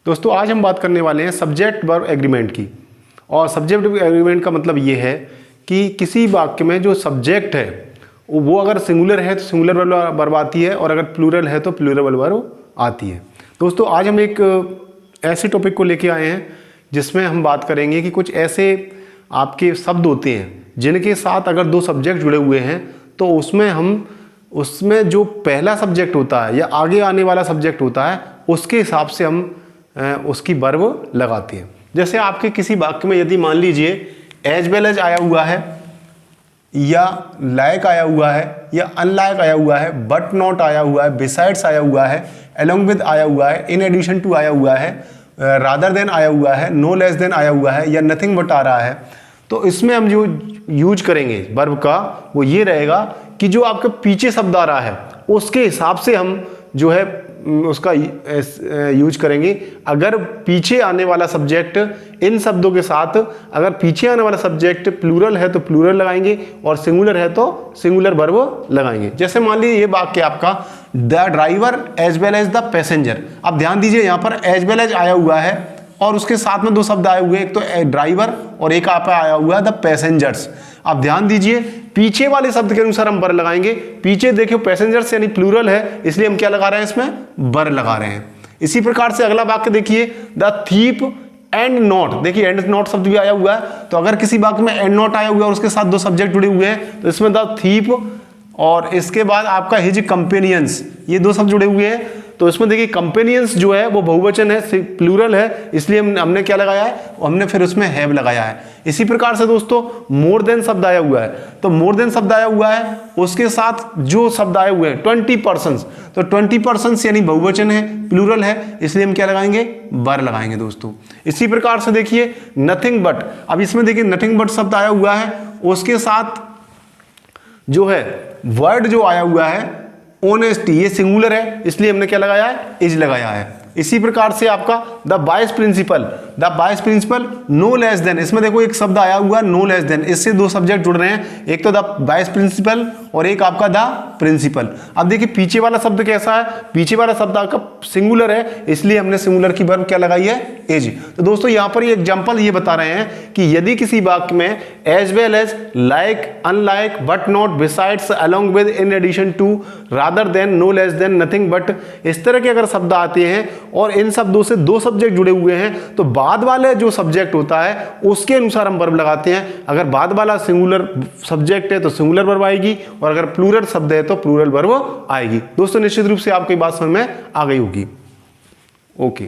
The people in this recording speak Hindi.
दोस्तों आज हम बात करने वाले हैं सब्जेक्ट वर्ब एग्रीमेंट की। और सब्जेक्ट एग्रीमेंट का मतलब ये है कि किसी वाक्य में जो सब्जेक्ट है वो अगर सिंगुलर है तो सिंगुलर वर्ब आती है, और अगर प्लूरल है तो प्लूरल वर्ब आती है। दोस्तों आज हम एक ऐसे टॉपिक को लेके आए हैं जिसमें हम बात करेंगे कि कुछ ऐसे आपके शब्द होते हैं जिनके साथ अगर दो सब्जेक्ट जुड़े हुए हैं तो उसमें जो पहला सब्जेक्ट होता है या आगे आने वाला सब्जेक्ट होता है उसके हिसाब से हम उसकी वर्ब लगाते हैं। जैसे आपके किसी वाक्य में यदि मान लीजिए एज वेल एज आया हुआ है, या लाइक आया हुआ है, या अनलाइक आया हुआ है, बट नॉट आया हुआ है, बिसाइड्स आया हुआ है, अलोंग विद आया हुआ है, इन एडिशन टू आया हुआ है, रादर देन आया हुआ है, नो लेस देन आया हुआ है, या नथिंग बट आ रहा है, तो इसमें हम जो यूज करेंगे वर्ब का वो ये रहेगा कि जो आपके पीछे शब्द आ रहा है उसके हिसाब से हम जो है उसका यूज करेंगे। अगर पीछे आने वाला सब्जेक्ट इन शब्दों के साथ, अगर पीछे आने वाला सब्जेक्ट प्लूरल है तो प्लूरल लगाएंगे, और सिंगुलर है तो सिंगुलर वर्ब लगाएंगे। जैसे मान लीजिए ये वाक्य आपका the driver as well as the passenger. अब ध्यान दीजिए यहाँ पर एज वेल एज आया हुआ है और उसके साथ में दो शब्द आए हुए हैं, एक तो ड्राइवर और एक आप आया हुआ है द पैसेंजर्स। अब ध्यान दीजिए पीछे वाले शब्द के अनुसार हम बर लगाएंगे। पीछे देखिए पैसेंजर्स यानी प्लूरल है, इसलिए हम क्या लगा रहे हैं, इसमें बर लगा रहे हैं। इसी प्रकार से अगला वाक्य देखिए द थीप एंड नॉट। देखिए एंड नॉट शब्द भी आया हुआ है, तो अगर किसी वाक्य में एंड नॉट आया हुआ है और उसके साथ दो सब्जेक्ट जुड़े हुए हैं तो इसमें द थीप और इसके बाद आपका हिज कंपेनियंस, ये दो शब्द जुड़े हुए हैं। तो इसमें देखिए कंपेनियंस जो है वो बहुवचन है, प्लूरल है, इसलिए हमने क्या लगाया है, हमने फिर उसमें हैव लगाया है। इसी प्रकार से दोस्तों मोर देन शब्द आया हुआ है, तो मोर देन शब्द आया हुआ है उसके साथ जो शब्द आए हुए हैं 20%, तो 20% यानी बहुवचन है, प्लूरल है, इसलिए हम क्या लगाएंगे, बर लगाएंगे दोस्तों। इसी प्रकार से देखिए नथिंग बट। अब इसमें देखिए नथिंग बट शब्द आया हुआ है, उसके साथ जो है वर्ड जो आया हुआ है ऑनेस्टी, ये सिंगुलर है, इसलिए हमने क्या लगाया है, इज लगाया है। इसी प्रकार से आपका द बाइस प्रिंसिपल नो लेस देन। इसमें देखो एक शब्द आया हुआ नो लेस देन, इससे दो सब्जेक्ट जुड़ रहे हैं, एक तो द बाइस प्रिंसिपल और एक आपका द प्रिंसिपल। अब देखिए पीछे वाला शब्द कैसा है, पीछे वाला शब्द आपका सिंगुलर है, इसलिए हमने सिंगुलर की वर्ब क्या लगाई है, एज। तो दोस्तों यहाँ पर ये एग्जाम्पल ये बता रहे हैं कि यदि किसी वाक्य में as well as, like, unlike, but not, besides, along with, in addition to, rather than, no less than, nothing but, इस तरह के अगर शब्द आते हैं और इन शब्दों से दो सब्जेक्ट जुड़े हुए हैं तो बाद वाले जो सब्जेक्ट होता है उसके अनुसार हम वर्ब लगाते हैं। अगर बाद वाला सिंगुलर सब्जेक्ट है तो सिंगुलर वर्ब आएगी, और अगर प्लूरल शब्द है तो प्लूरल वर्ब आएगी। दोस्तों निश्चित रूप से आपको ये बात समझ में आ गई होगी। ओके।